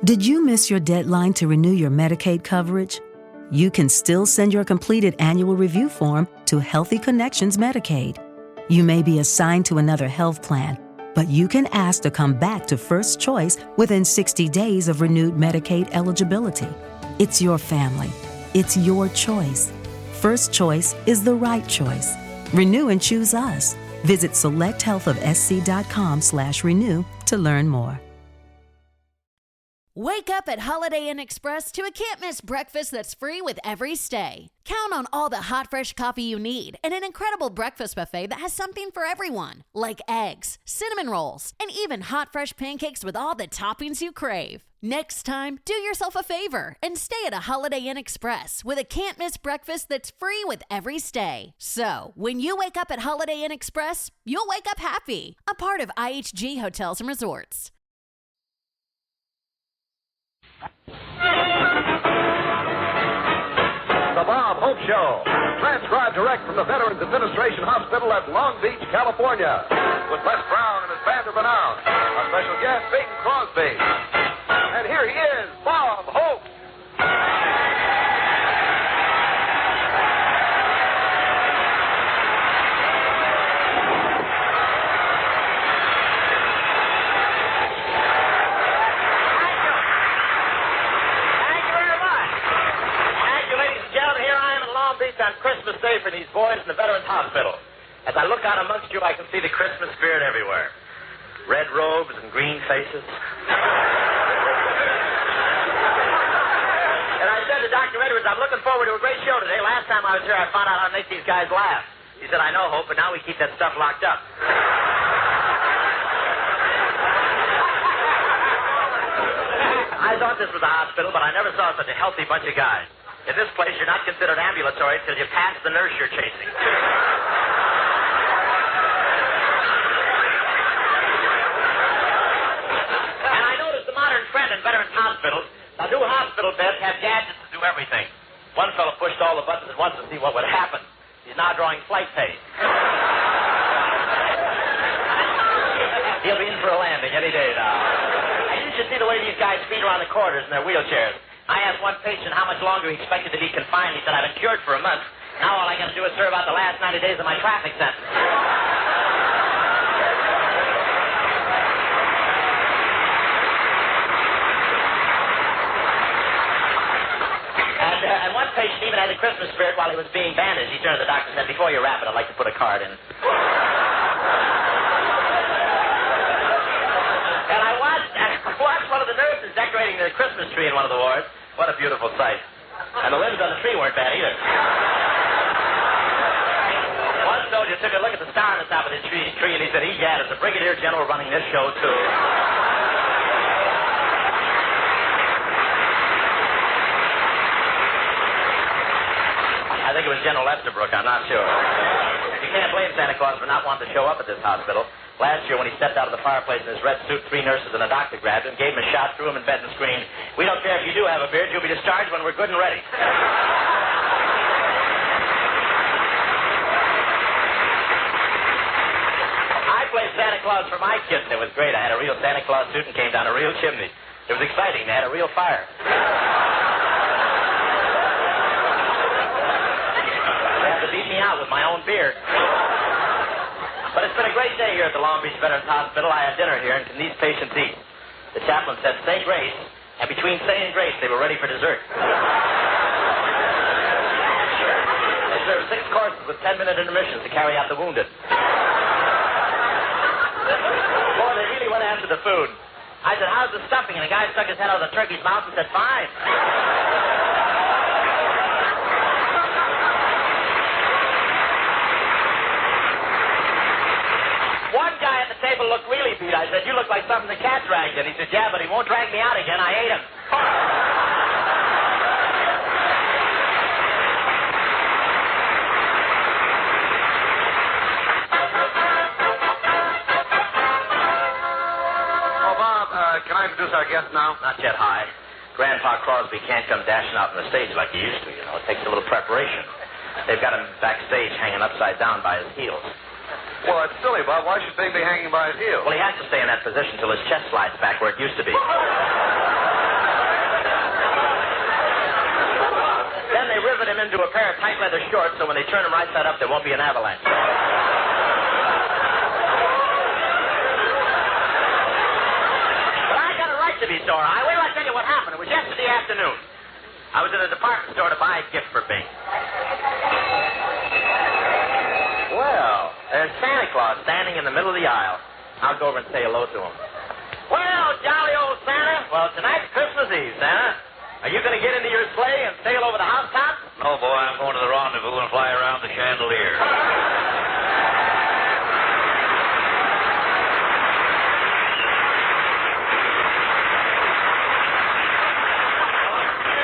Did you miss your deadline to renew your Medicaid coverage? You can still send your completed annual review form to Healthy Connections Medicaid. You may be assigned to another health plan, but you can ask to come back to First Choice within 60 days of renewed Medicaid eligibility. It's your family. It's your choice. First Choice is the right choice. Renew and choose us. Visit selecthealthofsc.com/renew to learn more. Wake up at Holiday Inn Express to a can't-miss breakfast that's free with every stay. Count on all the hot, fresh coffee you need and an incredible breakfast buffet that has something for everyone, like eggs, cinnamon rolls, and even hot, fresh pancakes with all the toppings you crave. Next time, do yourself a favor and stay at a Holiday Inn Express with a can't-miss breakfast that's free with every stay. So, when you wake up at Holiday Inn Express, you'll wake up happy. A part of IHG Hotels and Resorts. The Bob Hope Show, transcribed direct from the Veterans Administration Hospital at Long Beach, California, with Les Brown and his band of renown, our special guest, Bing Crosby. And here he is, Bob Hope. On Christmas Day for these boys in the Veterans Hospital. As I look out amongst you, I can see the Christmas spirit everywhere. Red robes and green faces. And I said to Dr. Edwards, I'm looking forward to a great show today. Last time I was here, I found out how to make these guys laugh. He said, I know, Hope, but now we keep that stuff locked up. I thought this was a hospital, but I never saw such a healthy bunch of guys. In this place, you're not considered ambulatory until you pass the nurse you're chasing. And I noticed the modern trend in Veterans Hospitals. Now, new hospital beds have gadgets to do everything. One fellow pushed all the buttons at once to see what would happen. He's now drawing flight pay. He'll be in for a landing any day now. And you should see the way these guys feed around the corridors in their wheelchairs. I asked one patient how much longer he expected to be confined. He said, I've been cured for a month. Now all I got to do is serve out the last 90 days of my traffic sentence. And one patient even had the Christmas spirit while he was being bandaged. He turned to the doctor and said, before you wrap it, I'd like to put a card in. And I watched one of the nurses decorating the Christmas tree in one of the wards. What a beautiful sight. And the limbs on the tree weren't bad either. One soldier took a look at the star on the top of the tree and he said, egad, it's a brigadier general running this show, too. I think it was General Estabrook, I'm not sure. You can't blame Santa Claus for not wanting to show up at this hospital. Last year, when he stepped out of the fireplace in his red suit, 3 nurses and a doctor grabbed him, gave him a shot, threw him in bed, and screamed, we don't care if you do have a beard, you'll be discharged when we're good and ready. I played Santa Claus for my kids, and it was great. I had a real Santa Claus suit and came down a real chimney. It was exciting. They had a real fire. They had to beat me out with my own beard. But it's been a great day here at the Long Beach Veterans Hospital. I had dinner here, and can these patients eat? The chaplain said, say grace, and between saying grace, they were ready for dessert. They served 6 courses with 10-minute intermissions to carry out the wounded. Boy, they really went after the food. I said, how's the stuffing? And the guy stuck his head out of the turkey's mouth and said, fine. One guy at the table looked really beat. I said, you look like something the cat dragged in. He said, yeah, but he won't drag me out again. I ate him. Oh, Bob, can I introduce our guest now? Not yet, hi. Grandpa Crosby can't come dashing out on the stage like he used to, you know. It takes a little preparation. They've got him backstage hanging upside down by his heels. Well, it's silly, Bob. Why should Bing be hanging by his heels? Well, he has to stay in that position till his chest slides back where it used to be. pair of tight leather shorts so when they turn them right side up, there won't be an avalanche. But I got a right to be sore. Wait till I tell you what happened. It was yesterday afternoon. I was in a department store to buy a gift for Bing. Well, there's Santa Claus standing in the middle of the aisle. I'll go over and say hello to him. Well, jolly old Santa. Well, tonight's Christmas Eve, Santa. Are you going to get into your sleigh and sail over the housetop? No, boy, I'm going to the rendezvous and fly around the chandelier.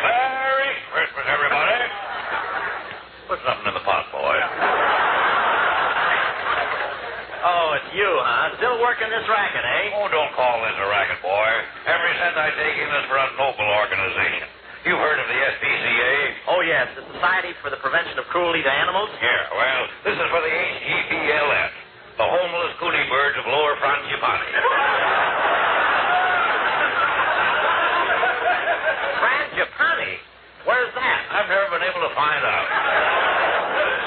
Merry Christmas, everybody. Put something in the pot, boy. Oh, it's you, huh? Still working this racket, eh? Oh, don't call this a racket, boy. Every cent I take in is for a noble organization. You've heard of the SPCA? Oh, yes, the Society for the Prevention of Cruelty to Animals. Yeah, well, this is for the HGBLF, the homeless cootie birds of Lower Frangipani. Frangipani? Where's that? I've never been able to find out.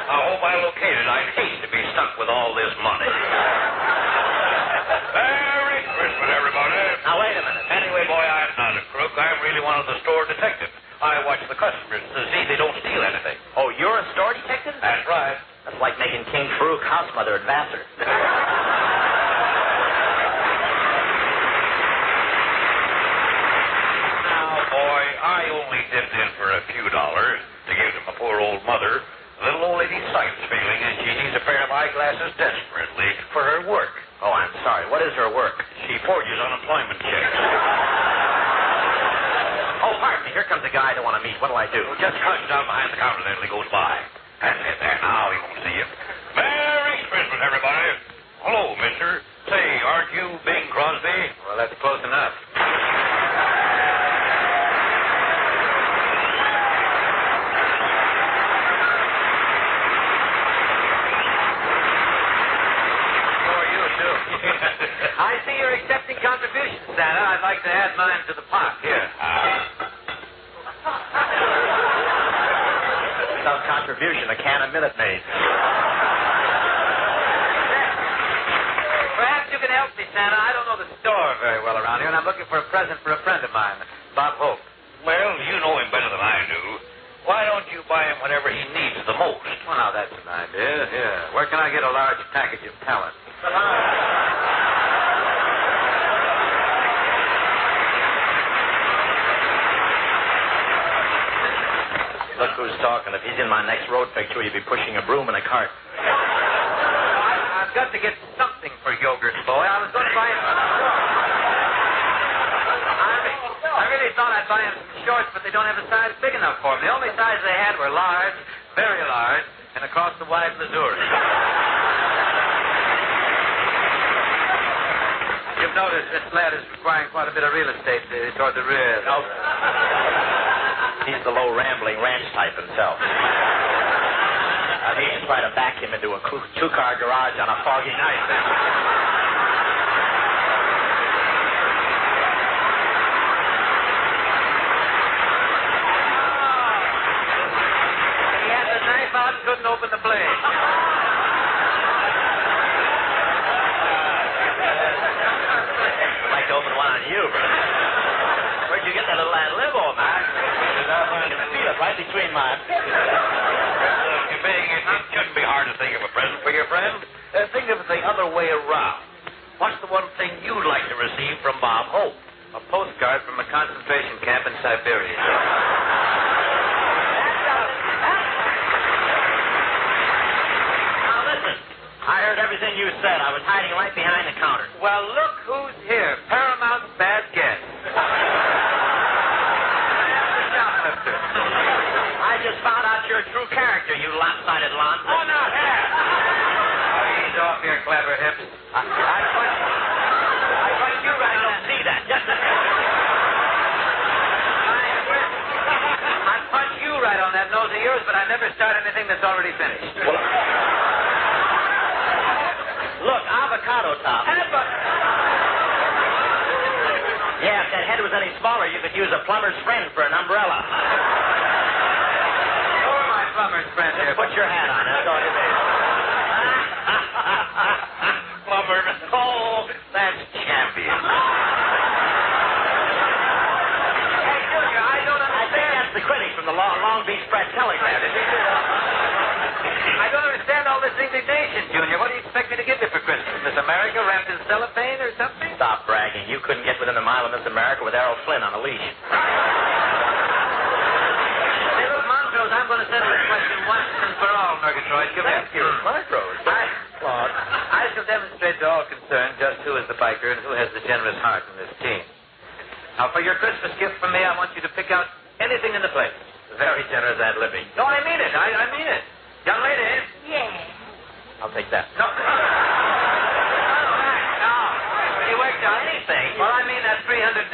I hope I locate it. I'd hate to be stuck with all this money. Merry Christmas, everybody. Now, wait a minute. Anyway, boy, I'm not a crook. I'm really one of the store detectives. I watch the customers to see they don't steal anything. Oh, you're a store detective? That's right. That's like making King Farouk house mother at Vassar. Now, boy, I only dipped in for a few dollars to give to my poor old mother. The little old lady's sight's failing, and she needs a pair of eyeglasses desperately for her work. Oh, I'm sorry. What is her work? She forges unemployment checks. Oh, pardon me. Here comes a guy I don't want to meet. What'll I do? Just crouch down behind the counter there till he goes by. That's it there. Now he won't see you. Merry Christmas, everybody. Hello, mister. Say, aren't you Bing Crosby? Well, that's close enough. I see you're accepting contributions, Santa. I'd like to add mine to the pot. Here. Some contribution, a can of Minute Maid. Perhaps you can help me, Santa. I don't know the store very well around here, and I'm looking for a present for a friend of mine, Bob Hope. Well, you know him better than I do. Why don't you buy him whatever he needs the most? Well, now, that's an idea. Yeah. Where can I get a large package of talent? Look who's talking. If he's in my next road picture, he'd be pushing a broom in a cart. I've got to get something for Yogurt Boy. I was going to buy him some shorts. I really thought I'd buy him some shorts, but they don't have a size big enough for him. The only size they had were large, very large, and across the wide Missouri. You've noticed this lad is requiring quite a bit of real estate toward the rear. No. He's the low, rambling ranch type himself. He should try to back him into a two-car garage on a foggy night. He had the knife out, couldn't open the blade. I'd like to open one on you, brother. Where'd you get that little ad lib, old man? I can feel it right between my... Bing, it shouldn't be hard to think of a present for your friend. Think of it the other way around. What's the one thing you'd like to receive from Bob Hope? A postcard from a concentration camp in Siberia. Now, listen. I heard everything you said. I was hiding right behind the counter. Well, look who's here. Paramount's bad guest. I just found out your true character, you lopsided lon. Oh, no, here. Ease off your clever hips. I punch you right. I don't see that. Just a I punch you right on that nose of yours, but I never start anything that's already finished. Well, look, avocado top. Yeah, if that head was any smaller, you could use a plumber's friend for an umbrella. You're my plumber's friend here. Put your hat on. That's all you need. Flubber. Oh, that's champion. Hey, Junior, I don't I think understand. that's the critic from the Long Beach Press Telegram. I don't understand all this indignation, Junior. What do you expect me to give you for Christmas? Miss America wrapped in cellophane or something? Stop bragging. You couldn't get within a mile of Miss America with Errol Flynn on a leash. Hey, look, Montrose, I'm going to settle this question once and for all, Murgatroyd. Come here. Thank you, Montrose. Claude. I shall demonstrate to all concerned just who is the biker and who has the generous heart in this team. Now, for your Christmas gift from me, I want you to pick out anything in the place. Very generous ad libbing. No, I mean it. I mean it. Young lady. Yes. I'll take that. No. No. You worked out anything. Well, I mean that $300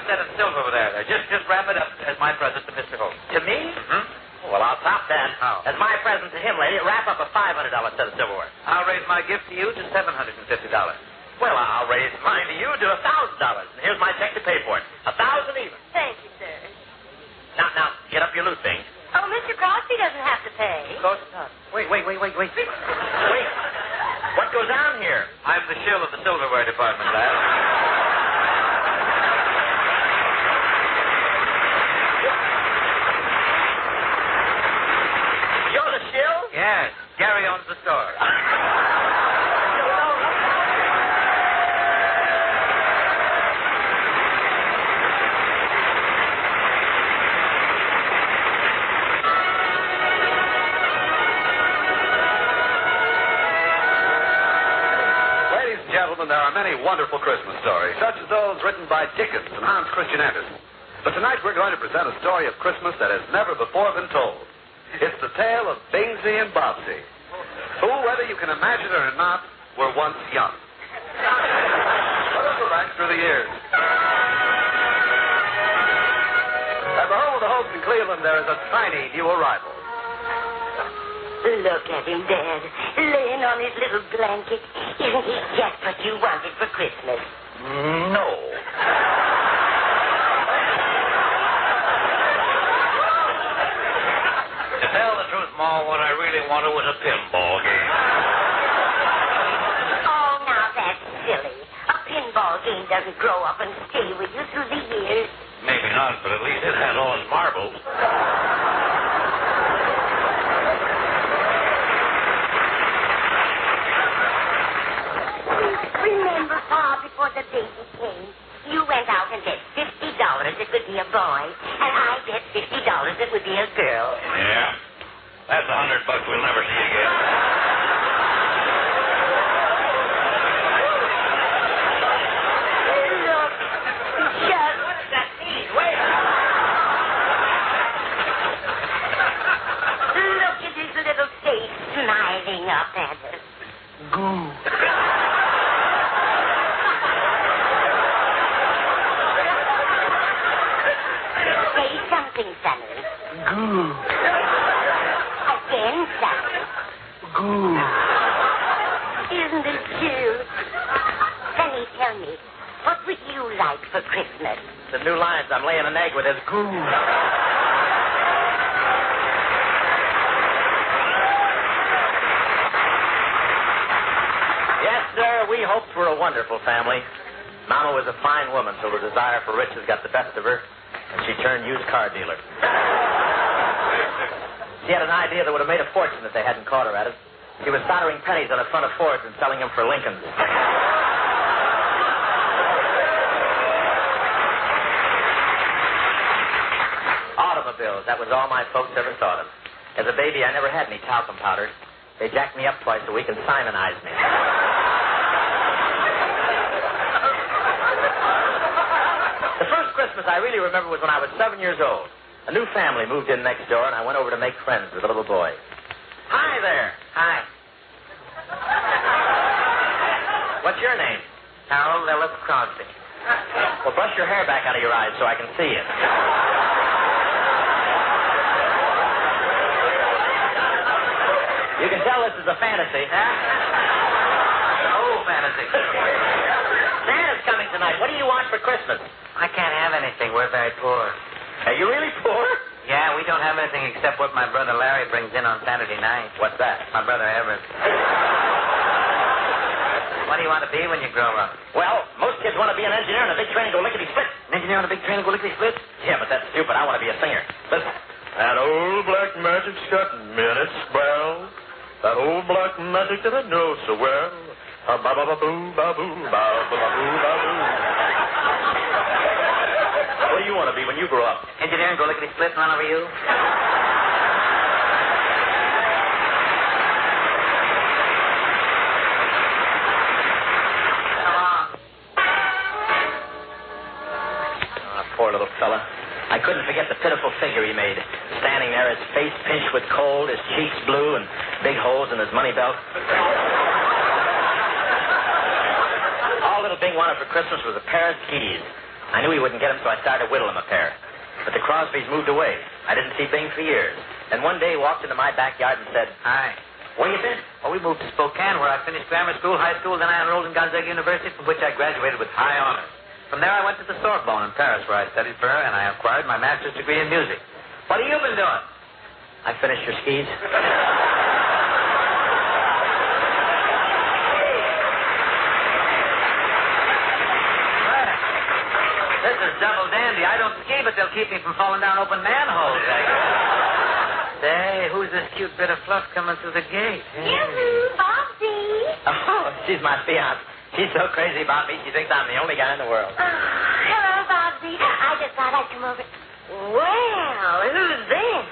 set of silver over there. Just wrap it up as my present to Mr. Holt. To me? Well, I'll top that. How? As my present to him, lady, wrap up a $500 set of silverware. I'll raise my gift to you to $750. Well, I'll raise mine to you to $1,000. And here's my check to pay for it. 1,000 even. Thank you, sir. Now, get up your loot things. Oh, Mr. Crosby doesn't have to pay. Of course not. Wait. Wait. What goes on here? I'm the shill of the silverware department, lad. You're the shill? Yes. Gary owns the store. Ladies and gentlemen, there are many wonderful Christmas stories, such as those written by Dickens and Hans Christian Andersen. But tonight we're going to present a story of Christmas that has never before been told. It's the tale of Bingsy and Bobsy, who, whether you can imagine it or not, were once young. Let us go back through the years. At the home of the Holts in Cleveland, there is a tiny new arrival. Look at him, Dad, laying on his little blanket. Isn't he just what you wanted for Christmas? No. To tell the truth, Ma, what I really wanted was a pinball game. Oh, now that's silly. A pinball game doesn't grow up and stay with you through the years. Maybe not, but at least it had all its marbles. Remember, Pa, before the baby came, you went out and bet $50 it would be a boy, and I bet $50 it would be a girl. Yeah. That's $100 we'll never see again. Look, just... Wait. Look at his little face smiling up at us. Say something, Sonny. Again, Sonny. Isn't it cute? Sonny, tell me, what would you like for Christmas? The new lines I'm laying an egg with is goo. Yes, sir, we hoped for a wonderful family. Mama was a fine woman till the desire for riches got the best of her, and she turned used car dealer. She had an idea that would have made a fortune if they hadn't caught her at it. She was soldering pennies on the front of Fords and selling them for Lincolns. Automobiles, that was all my folks ever thought of. As a baby, I never had any talcum powder. They jacked me up twice a week and Simonized me. The first Christmas I really remember was when I was 7 years old. A new family moved in next door, and I went over to make friends with a little boy. Hi there. Hi. What's your name? Harold Lillis Crosby. Well, brush your hair back out of your eyes so I can see it. You can tell this is a fantasy, huh? Oh, fantasy. Santa's coming tonight. What do you want for Christmas? I can't have anything. We're very poor. Are you really poor? Yeah, we don't have anything except what my brother Larry brings in on Saturday night. What's that? My brother Everett. What do you want to be when you grow up? Well, most kids want to be an engineer in a big train and go lickety-split. An engineer on a big train and go lickety-split? Yeah, but that's stupid. I want to be a singer. Listen. That old black magic's got minutes, well. That old black magic that I know so well. Ba-ba-ba-boo, ba-boo, ba-ba-ba-boo, ba-boo. What do you want to be when you grow up? Engineer and go lickety-split and run over you? Poor little fella. I couldn't forget the pitiful figure he made, standing there, his face pinched with cold, his cheeks blue, and big holes in his money belt. All little Bing wanted for Christmas was a pair of skis. I knew he wouldn't get them, so I started to whittle him a pair. But the Crosbys moved away. I didn't see Bing for years. And one day he walked into my backyard and said, Hi. "Where you been?" Well, we moved to Spokane, where I finished grammar school, high school, then I enrolled in Gonzaga University, from which I graduated with high honors. From there, I went to the Sorbonne in Paris, where I studied for her, and I acquired my master's degree in music. What have you been doing? I finished your skis. This is double dandy. I don't ski, but they'll keep me from falling down open manholes, I guess. Say, who's this cute bit of fluff coming through the gate? Yoo-hoo, Bobsy. Oh, she's my fiance. She's so crazy about me, she thinks I'm the only guy in the world. Oh, hello, Bobsy. I just thought I'd come over. Well, who's this?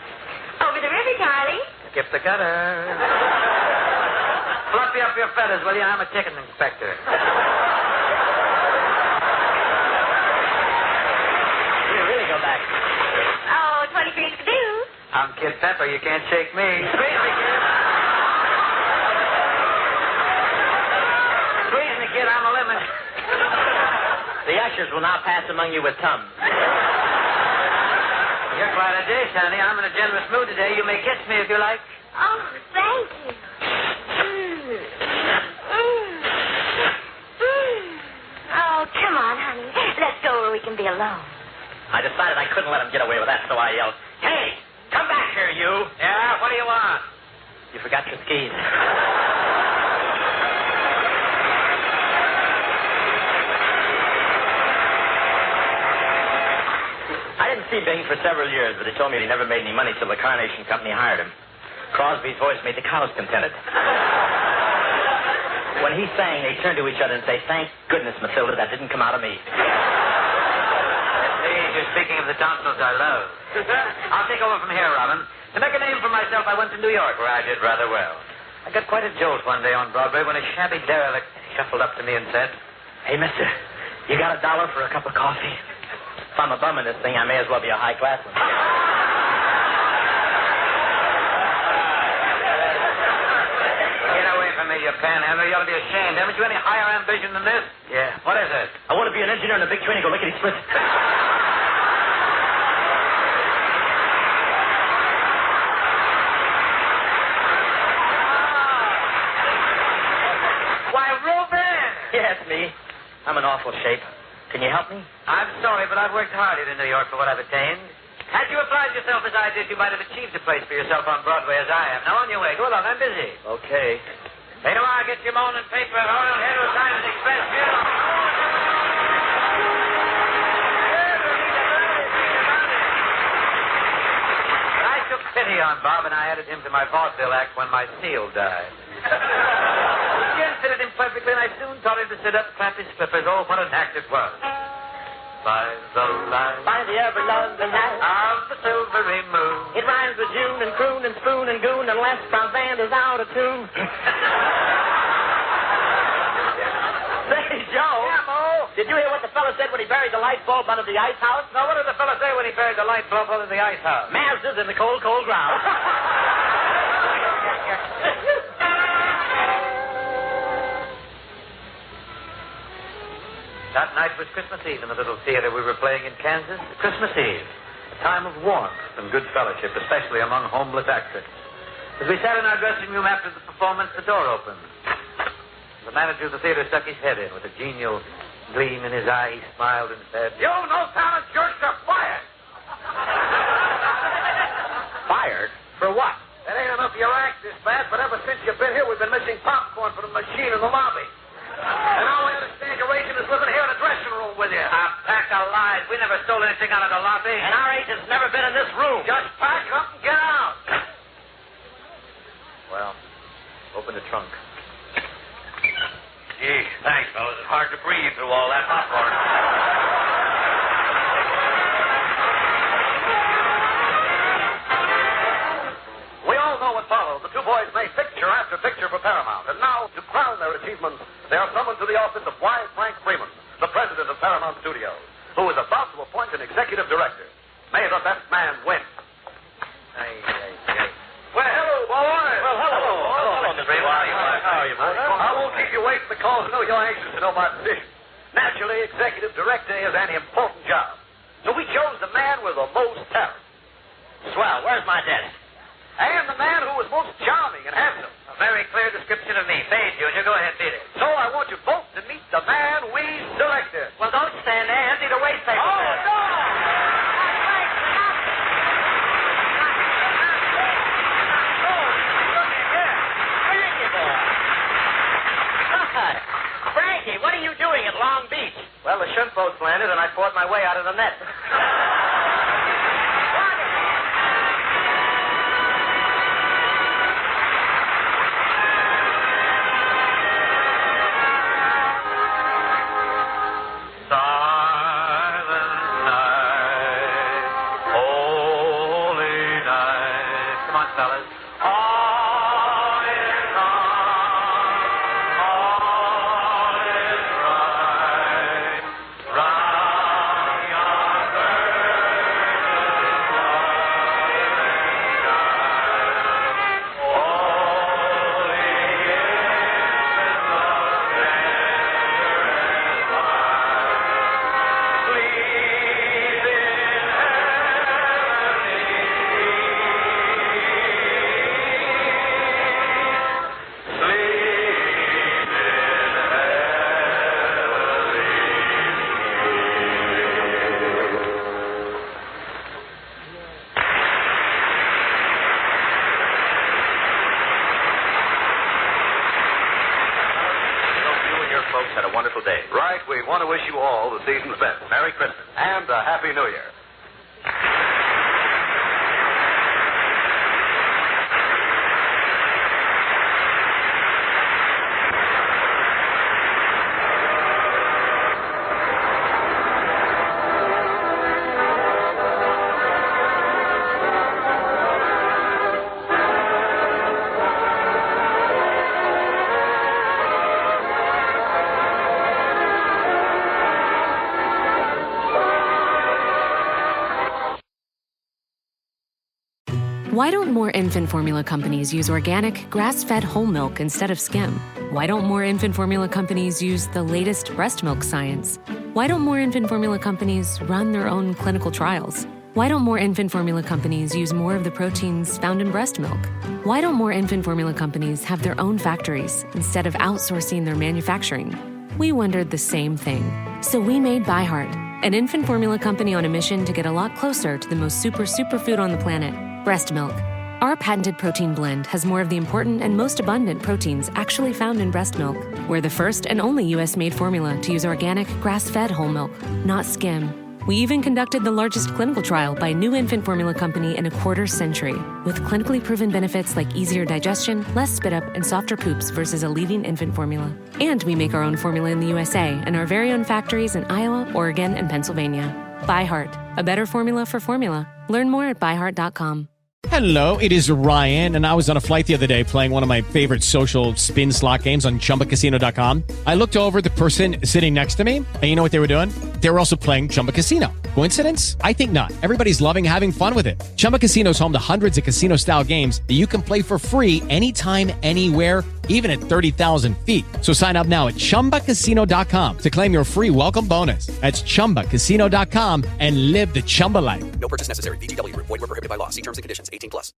Over the river, Charlie. Skip the gutter. Fluffy up your feathers, will you? I'm a chicken inspector. You really go back. Oh, 23 to do. I'm Kid Pepper. You can't shake me. Squeeze me, kid. Squeeze me, kid. I'm a lemon. The ushers will now pass among you with Tums. You're quite a dish, honey. I'm in a generous mood today. You may kiss me if you like. Oh, thank you. Oh, come on, honey. Let's go where we can be alone. I decided I couldn't let him get away with that, so I yelled, "Hey, come back here, you!" Yeah, what do you want? You forgot your skis. I didn't see Bing for several years, but he told me he never made any money till the Carnation Company hired him. Crosby's voice made the cows contented. When he sang, they turned to each other and say, "Thank goodness, Matilda, that didn't come out of me." Please, you're speaking of the tonsils I love. I'll take over from here, Robin. To make a name for myself, I went to New York, where I did rather well. I got quite a jolt one day on Broadway when a shabby derelict shuffled up to me and said, "Hey, mister, you got $1 for a cup of coffee?" If I'm a bum in this thing, I may as well be a high-class one. "Get away from me, you panhandler. You ought to be ashamed. Haven't you any higher ambition than this?" Yeah. "What is it?" I want to be an engineer in a big train and go lickety-split. Why, Reuben! Yeah, it's me. I'm in awful shape. Can you help me? I'm sorry, but I've worked hard here in New York for what I've attained. Had you applied yourself as I did, you might have achieved a place for yourself on Broadway as I am. Now, on your way. Go along. I'm busy. Okay. Hey, tomorrow, get your morning paper. Royal Herald Times Express Bureau. I took pity on Bob, and I added him to my vaudeville act when my seal died. The skin fitted him perfectly, and I soon taught him to sit up, clap his flippers. Oh, what an act it was. By the light By the ever lovely night of the silvery moon. It rhymes with June and croon and spoon and goon unless my band is out of tune. Say, Joe. Yeah, Mo? Did you hear what the fella said when he buried the light bulb under the ice house? Now, what did the fella say when he buried the light bulb under the ice house? Mazda's in the cold, cold ground. That night was Christmas Eve in the little theater we were playing in Kansas. Christmas Eve, a time of warmth and good fellowship, especially among homeless actors. As we sat in our dressing room after the performance, the door opened. The manager of the theater stuck his head in with a genial gleam in his eye. He smiled and said, "You no talent jerks are fired." in the lobby. And now I understand your agent is living here in the dressing room with you. A pack of lies. We never stole anything out of the lobby. And our agent's never been in this room. Just pack up and get out. Well, open the trunk. Gee, thanks, fellas. It's hard to breathe through all that popcorn. We all know what followed. The two boys made picture after picture for Paramount. And now, to crown their achievements, they are summoned to the office of Y. Frank Freeman, the president of Paramount Studios, who is about to appoint an executive director. May the best man win. Well, hello, boys. Well, hello, Mr. Freeman. How are you, boy? I won't keep you waiting because I know you're anxious to know my position. Naturally, executive director is an important job. So we chose the man with the most talent. Swell. Where's my desk? And the man who was most charming and handsome. A very clear description of me. Fade, Junior. Go ahead, beat it. So I want you both to meet the man we selected. Well, don't stand there. Empty the waste paper. Oh, there. no! Frankie, what are you doing at Long Beach? Well, the shrimp boat's landed, and I fought my way out of the net. Had a wonderful day. Right, we want to wish you all the season's best. Merry Christmas and a Happy New Year. Why don't more infant formula companies use organic, grass-fed whole milk instead of skim? Why don't more infant formula companies use the latest breast milk science? Why don't more infant formula companies run their own clinical trials? Why don't more infant formula companies use more of the proteins found in breast milk? Why don't more infant formula companies have their own factories instead of outsourcing their manufacturing? We wondered the same thing. So we made ByHeart, an infant formula company on a mission to get a lot closer to the most superfood on the planet, breast milk. Our patented protein blend has more of the important and most abundant proteins actually found in breast milk. We're the first and only U.S.-made formula to use organic, grass-fed whole milk, not skim. We even conducted the largest clinical trial by a new infant formula company in a quarter-century, with clinically proven benefits like easier digestion, less spit-up, and softer poops versus a leading infant formula. And we make our own formula in the USA and our very own factories in Iowa, Oregon, and Pennsylvania. ByHeart, a better formula for formula. Learn more at byheart.com. Hello, it is Ryan, and I was on a flight the other day playing one of my favorite social spin slot games on ChumbaCasino.com. I looked over at the person sitting next to me, and you know what they were doing? They were also playing Chumba Casino. Coincidence? I think not. Everybody's loving having fun with it. Chumba Casino is home to hundreds of casino-style games that you can play for free anytime, anywhere, even at 30,000 feet. So sign up now at ChumbaCasino.com to claim your free welcome bonus. That's ChumbaCasino.com and live the Chumba life. No purchase necessary. VGW. Void where prohibited by law. See terms and conditions. 18+.